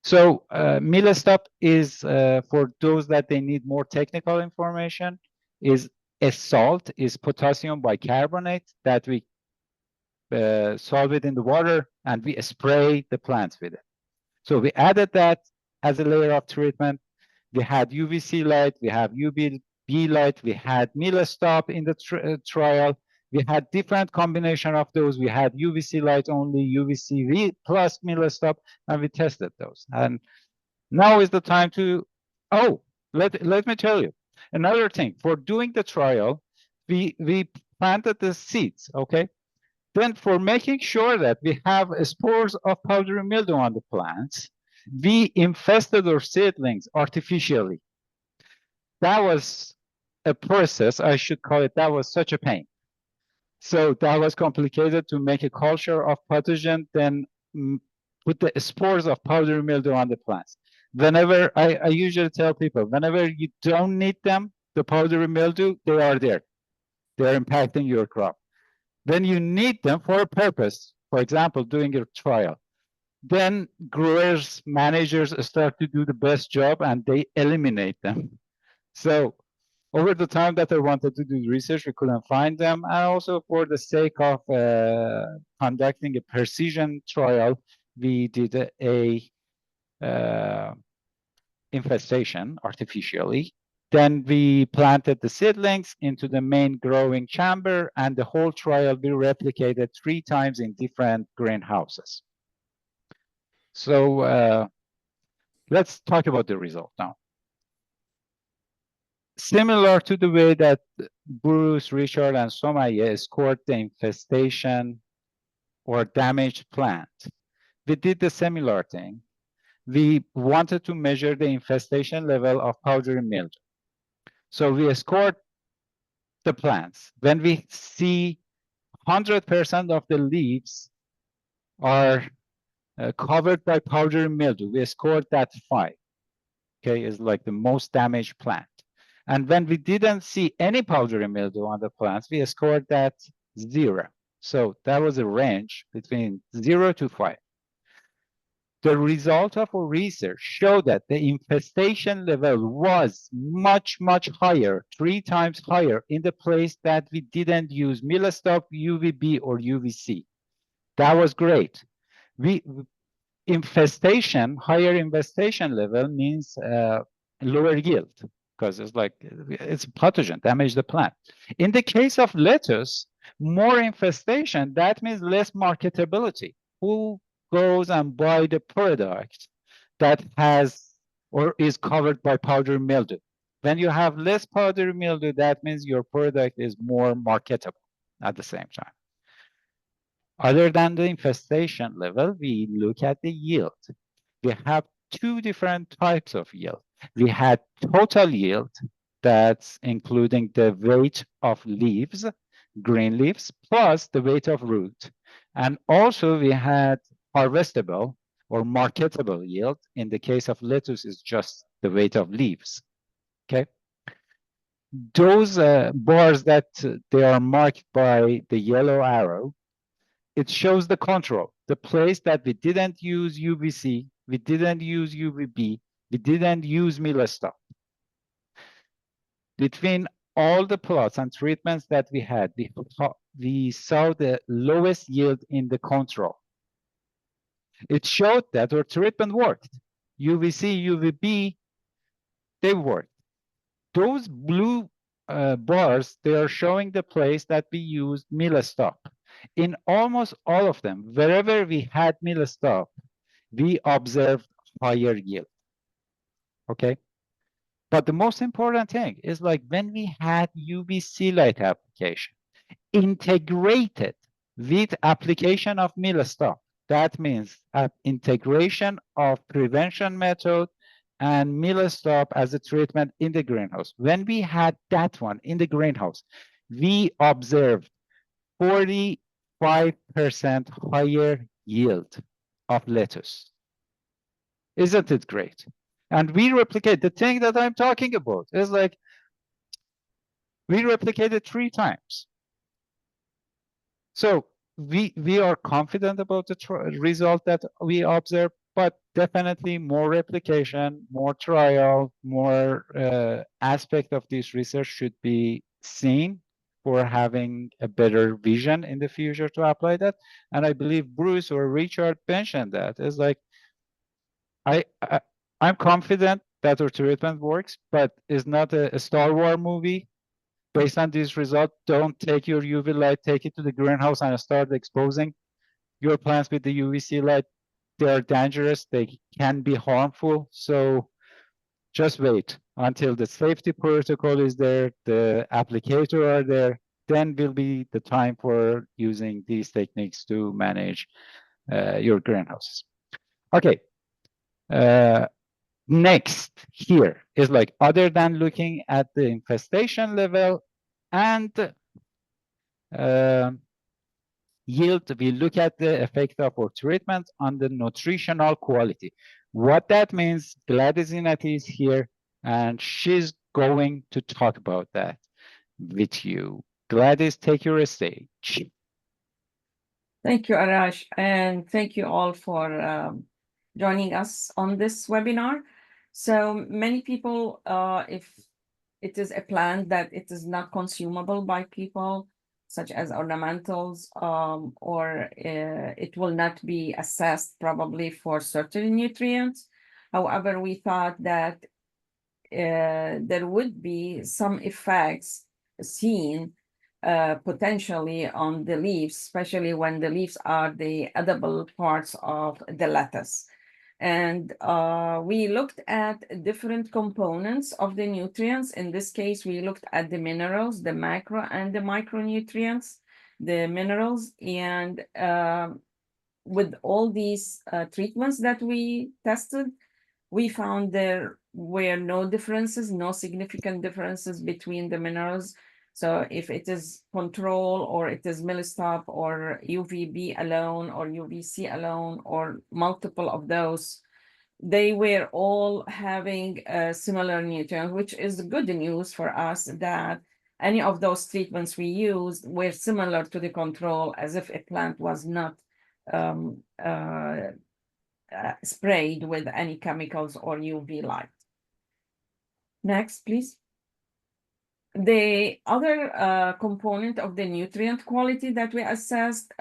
So Milestop is for those that they need more technical information, is a salt, is potassium bicarbonate that we solve it in the water and we spray the plants with it. So we added that as a layer of treatment. We had UVC light, we have UVB light, we had Milestop in the trial. We had different combination of those. We had UVC light only, UVCV plus Milestop, and we tested those. And now is the time to, let me tell you, another thing. For doing the trial, we planted the seeds, okay? Then for making sure that we have spores of powdery mildew on the plants, we infested our seedlings artificially. That was a process, I should call it, that was such a pain. So that was complicated to make a culture of pathogen, then put the spores of powdery mildew on the plants. Whenever, I usually tell people, whenever you don't need them, the powdery mildew, they are there. They're impacting your crop. When you need them for a purpose, for example, doing a trial, then growers, managers start to do the best job and they eliminate them. So over the time that I wanted to do research, we couldn't find them. And also for the sake of conducting a precision trial, we did a infestation artificially. Then we planted the seedlings into the main growing chamber, and the whole trial we replicated 3 times in different greenhouses. So let's talk about the result now. Similar to the way that Bruce, Richard, and Somaya scored the infestation or damaged plant, we did the similar thing. We wanted to measure the infestation level of powdery mildew. So we scored the plants. When we see 100% of the leaves are covered by powdery mildew, we scored that 5. Okay, is like the most damaged plant. And when we didn't see any powdery mildew on the plants, we scored that 0. So that was a range between 0 to 5. The result of our research showed that the infestation level was much, much higher, 3 times higher in the place that we didn't use Milestop, UVB, or UVC. That was great. Higher infestation level means lower yield, because it's a pathogen, damage the plant. In the case of lettuce, more infestation, that means less marketability. Who goes and buy the product that has or is covered by powdery mildew? When you have less powdery mildew, that means your product is more marketable at the same time. Other than the infestation level, we look at the yield. We have 2 different types of yield. We had total yield, that's including the weight of leaves, green leaves, plus the weight of root. And also we had harvestable or marketable yield. In the case of lettuce, is just the weight of leaves. Okay. Those bars that they are marked by the yellow arrow, it shows the control, the place that we didn't use UVC, we didn't use UVB, we didn't use Milestop. Between all the plots and treatments that we had, we saw the lowest yield in the control. It showed that our treatment worked. UVC, UVB, they worked. Those blue bars, they are showing the place that we used Milestop. In almost all of them, wherever we had Milestop, we observed higher yield. Okay. But the most important thing is when we had UVC light application integrated with application of Milestop, That means integration of prevention method and meal stop as a treatment in the greenhouse. When we had that one in the greenhouse, we observed 45% higher yield of lettuce. Isn't it great? And we replicate the thing that I'm talking about. Is like we replicated 3 times. So we are confident about the result that we observe, but definitely more replication, more trial, more aspect of this research should be seen for having a better vision in the future to apply that. And I believe Bruce or Richard mentioned that. It's like I'm confident that our treatment works, but it's not a Star Wars movie. Based on this result, don't take your UV light, take it to the greenhouse and start exposing your plants with the UVC light. They are dangerous, they can be harmful. So just wait until the safety protocol is there, the applicator are there, then will be the time for using these techniques to manage your greenhouses. Okay. Next here is like, other than looking at the infestation level and yield, we look at the effect of our treatment on the nutritional quality. What that means, Gladys Inati is here and she's going to talk about that with you. Gladys, take your stage. Thank you, Arash, and thank you all for joining us on this webinar. So many people, if it is a plant that it is not consumable by people, such as ornamentals, or it will not be assessed probably for certain nutrients. However, we thought that there would be some effects seen potentially on the leaves, especially when the leaves are the edible parts of the lettuce. And we looked at different components of the nutrients. In this case, we looked at the minerals, the macro and the micronutrients, the minerals. And with all these treatments that we tested, we found there were no differences, no significant differences between the minerals. So if it is control or it is milstop or UVB alone or UVC alone or multiple of those, they were all having similar nutrients, which is good news for us that any of those treatments we used were similar to the control, as if a plant was not sprayed with any chemicals or UV light. Next, please. The other component of the nutrient quality that we assessed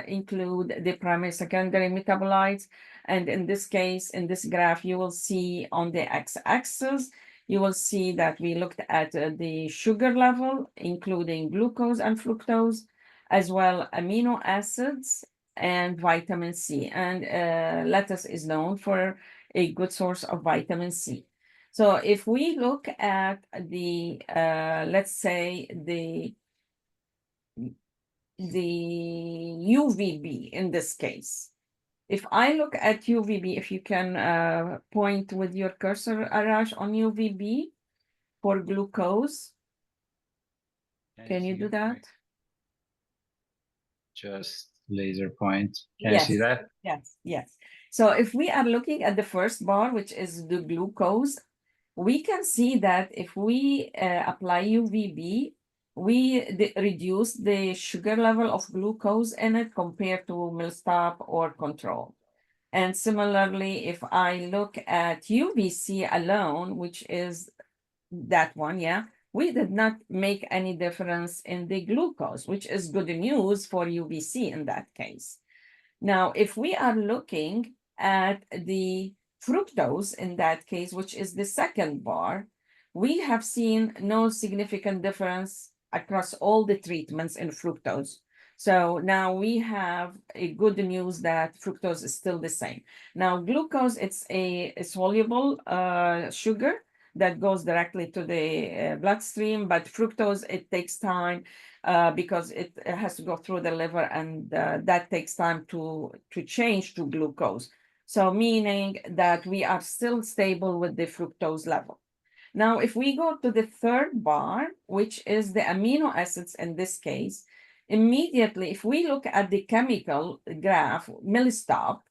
include the primary, secondary metabolites. And in this case, in this graph, you will see on the x-axis, you will see that we looked at the sugar level, including glucose and fructose, as well amino acids and vitamin C. And lettuce is known for a good source of vitamin C. So if we look at the, let's say the UVB in this case, if I look at UVB, if you can point with your cursor, Arash, on UVB for glucose, can you do that? Just laser point. Can Yes. you see that? Yes, yes. So if we are looking at the first bar, which is the glucose, we can see that if we apply UVB, we reduce the sugar level of glucose in it compared to milstop or control. And similarly, if I look at UVC alone, which is that one, yeah, we did not make any difference in the glucose, which is good news for UVC in that case. Now, if we are looking at the fructose in that case, which is the second bar, we have seen no significant difference across all the treatments in fructose. So now we have a good news that fructose is still the same. Now, glucose, it's a soluble sugar that goes directly to the bloodstream, but fructose, it takes time because it has to go through the liver, and that takes time to change to glucose. So meaning that we are still stable with the fructose level. Now, if we go to the third bar, which is the amino acids in this case, immediately, if we look at the chemical graph, milistop,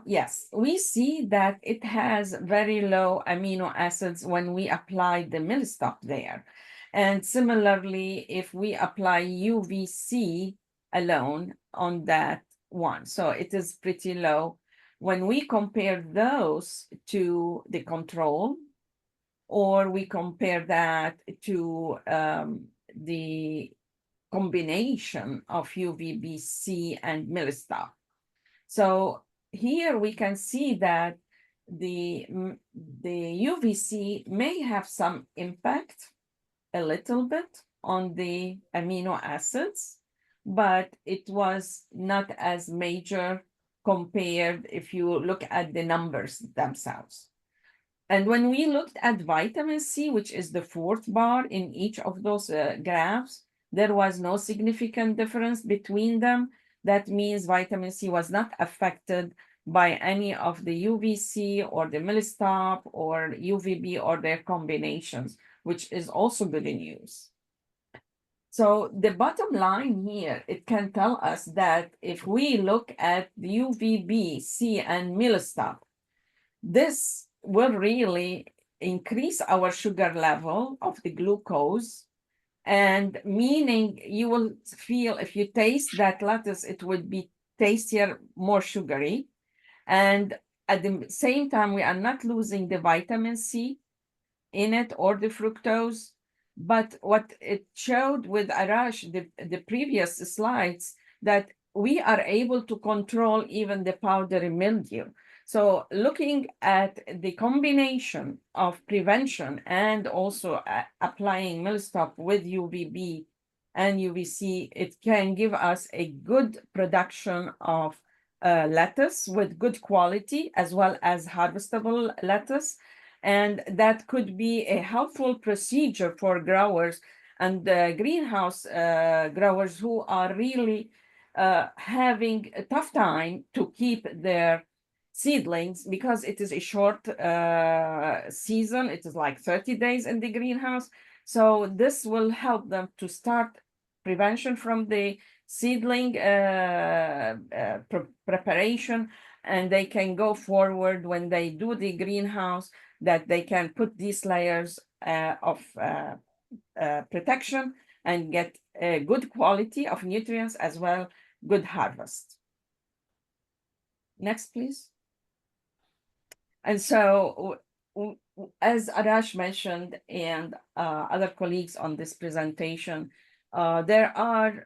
yes, we see that it has very low amino acids when we apply the milistop there. And similarly, if we apply UVC alone on that one, so it is pretty low. When we compare those to the control, or we compare that to the combination of UVBC and milistop. So here we can see that the UVC may have some impact a little bit on the amino acids, but it was not as major compared if you look at the numbers themselves. And when we looked at vitamin C, which is the fourth bar in each of those graphs, there was no significant difference between them. That means vitamin C was not affected by any of the UVC or the milistop or UVB or their combinations, which is also good news. So the bottom line here, it can tell us that if we look at the UVB, C, and milistop, this will really increase our sugar level of the glucose, and meaning you will feel, if you taste that lettuce, it would be tastier, more sugary. And at the same time, we are not losing the vitamin C in it or the fructose. But what it showed with Arash, the previous slides, that we are able to control even the powdery mildew. So looking at the combination of prevention and also applying milistop with UVB and UVC, it can give us a good production of lettuce with good quality, as well as harvestable lettuce. And that could be a helpful procedure for growers and greenhouse growers who are really having a tough time to keep their seedlings, because it is a short season. It is like 30 days in the greenhouse. So this will help them to start prevention from the seedling preparation, and they can go forward when they do the greenhouse, that they can put these layers of protection and get a good quality of nutrients, as well good harvest. Next, please. And so, as Arash mentioned, and other colleagues on this presentation, there are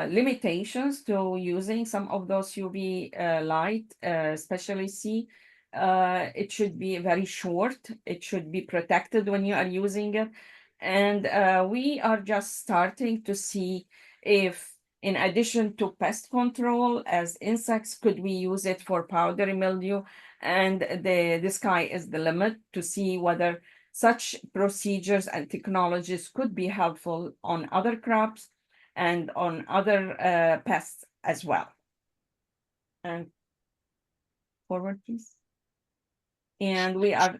limitations to using some of those UV light, especially C. It should be very short. It should be protected when you are using it. And we are just starting to see if, in addition to pest control as insects, could we use it for powdery mildew? And the sky is the limit to see whether such procedures and technologies could be helpful on other crops and on other pests as well. And forward, please. And we are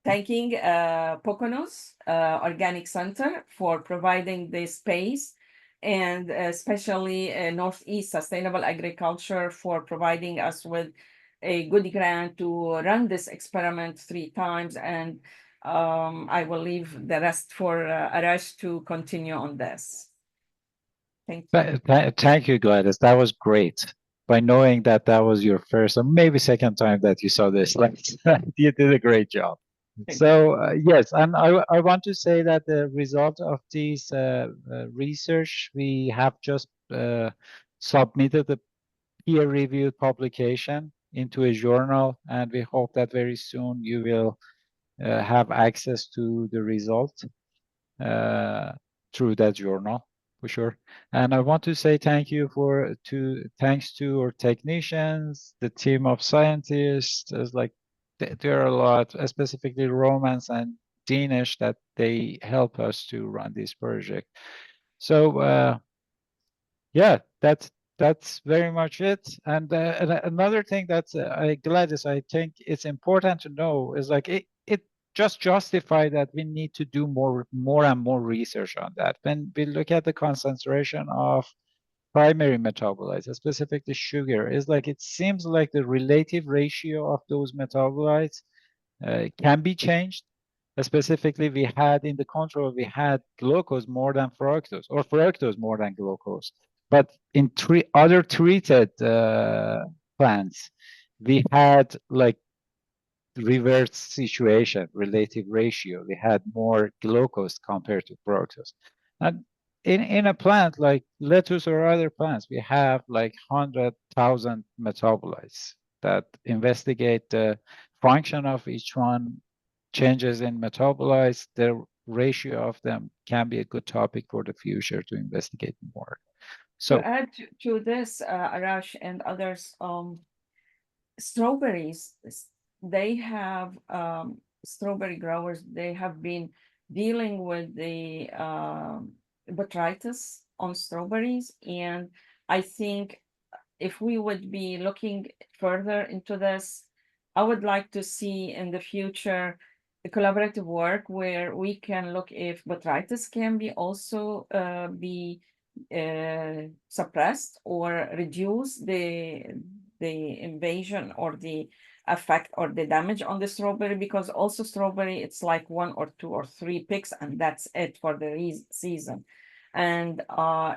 thanking Pocono's Organic Center for providing the space, and especially Northeast Sustainable Agriculture for providing us with a good grant to run this experiment 3 times. And I will leave the rest for Arash to continue on this. Thank you. Thank you, Gladys. That was great. By knowing that that was your first or maybe second time that you saw this, you did a great job. So yes, and I want to say that the result of this research, we have just submitted the peer-reviewed publication into a journal, and we hope that very soon you will have access to the result through that journal, for sure. And I want to say thanks to our technicians, the team of scientists. There's like there are a lot, specifically Romans and Dinesh that they help us to run this project. So yeah, that's very much it. And another thing that's Gladys, I think it's important to know is like it just justify that we need to do more and more research on that. When we look at the concentration of primary metabolites, specifically sugar, is like it seems like the relative ratio of those metabolites can be changed. Specifically, we had in the control, we had glucose more than fructose, or fructose more than glucose. But in other treated plants, we had like reverse situation, relative ratio. We had more glucose compared to fructose. And in a plant like lettuce or other plants, we have like 100,000 metabolites that investigate the function of each one, changes in metabolites, the ratio of them can be a good topic for the future to investigate more. So to add to this, Arash and others, strawberries, they have strawberry growers, they have been dealing with the botrytis on strawberries. And I think if we would be looking further into this, I would like to see in the future a collaborative work where we can look if botrytis can be also be suppressed or reduce the invasion or the effect or the damage on the strawberry, because also strawberry, it's like 1 or 2 or 3 picks and that's it for the season. And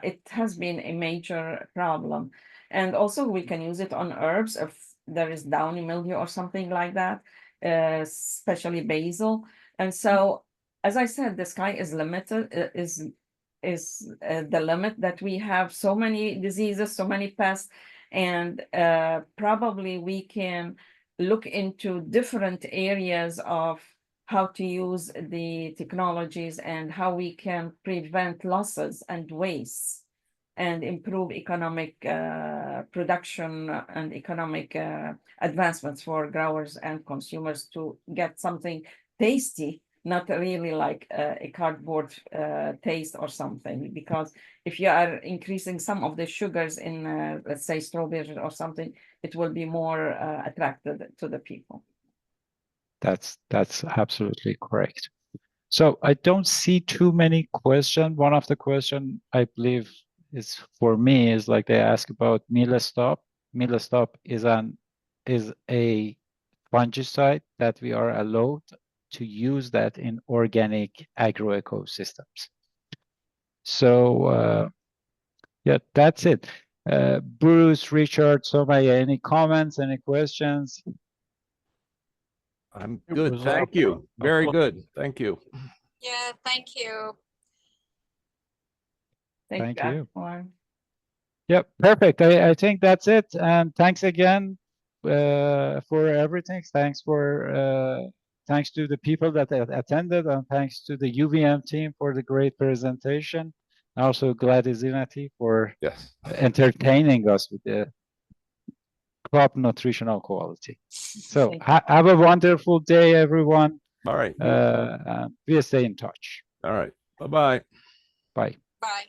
it has been a major problem. And also we can use it on herbs if there is downy mildew or something like that, especially basil. And so, as I said, the sky is limited, is the limit, that we have so many diseases, so many pests, and probably we can look into different areas of how to use the technologies and how we can prevent losses and wastes and improve economic production and economic advancements for growers and consumers to get something tasty, not really like a cardboard taste or something. Because if you are increasing some of the sugars in, let's say, strawberries or something, it will be more attractive to the people. That's absolutely correct. So I don't see too many questions. One of the questions I believe is for me is like they ask about milestop. Milestop is a fungicide that we are allowed to use that in organic agroecosystems. So yeah, that's it. Bruce, Richard, Somaya, any comments, any questions? I'm It good. was Thank you. Very good. Thank you. Yeah, thank you. Thank you. Everyone. Yep, perfect. I think that's it. And thanks again for everything. Thanks to the people that attended, and thanks to the UVM team for the great presentation. Also, Gladys Zinati for Yes. entertaining us with the crop nutritional quality. So Thank you. have a wonderful day, everyone. All right. We'll stay in touch. All right. Bye-bye. Bye. Bye.